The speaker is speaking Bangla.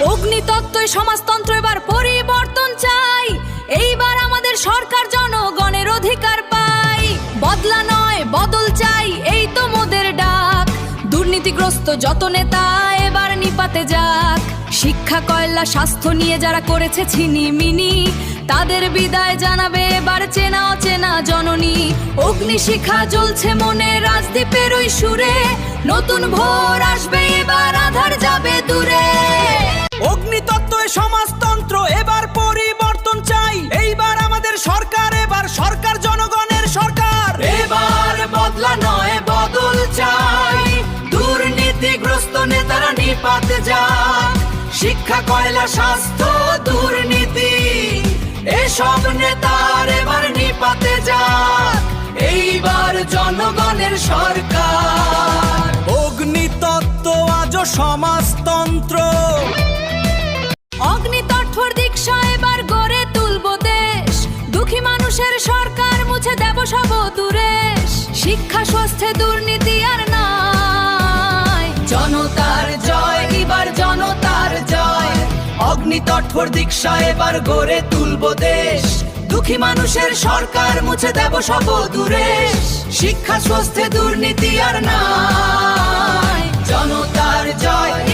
অগ্নিতত্ত্বই সমাজতন্ত্র এবার পরিবর্তন চাই, এইবার আমাদের সরকার জনগণের অধিকার পাই। বদলা নয় বদল চাই, এই তো মোদের ডাক। দুর্নীতিগ্রস্ত যত নেতা এবার নিপাতে যাক। শিক্ষা, কয়লা, স্বাস্থ্য নিয়ে যারা করেছে ছিনিমিনি, তাদের বিদায় জানাবে এবার চেনা অচেনা জননী। অগ্নিশিখা জ্বলছে মনে রাজদীপের ওই সুরে, নতুন ভোর আসবে এবার আধার যাবে দূরে। অগ্নিতত্ত্বই সমাজতন্ত্র এবার পরিবর্তন চাই, এইবার আমাদের সরকার, এবার সরকার জনগণের সরকার। এবার বদলা নয় বদল চাই, দুর্নীতিগ্রস্ত নেতারা নিপাতে যাক। শিক্ষা, কয়লা, স্বাস্থ্য, দুর্নীতি এসব নেতার এবার নিপাতে যাক। এইবার জনগণের সরকার। অগ্নিতত্ত্ব আজও সমাজতন্ত্র। অগ্নিতত্ত্বর দীক্ষা এবার গড়ে তুলবো দেশ, দুঃখী মানুষের সরকার মুছে দেব সব দুরেশ। শিক্ষা, স্বাস্থ্যে দুর্নীতি আর নাই, জনতার জয়, এবার জনতার জয়। অগ্নিতৎপর দীক্ষা এবার গড়ে তুলবো দেশ, দুঃখী মানুষের সরকার মুছে দেব সব দুরেশ। শিক্ষা, স্বাস্থ্যে দুর্নীতি আর নাই, জনতার জয়।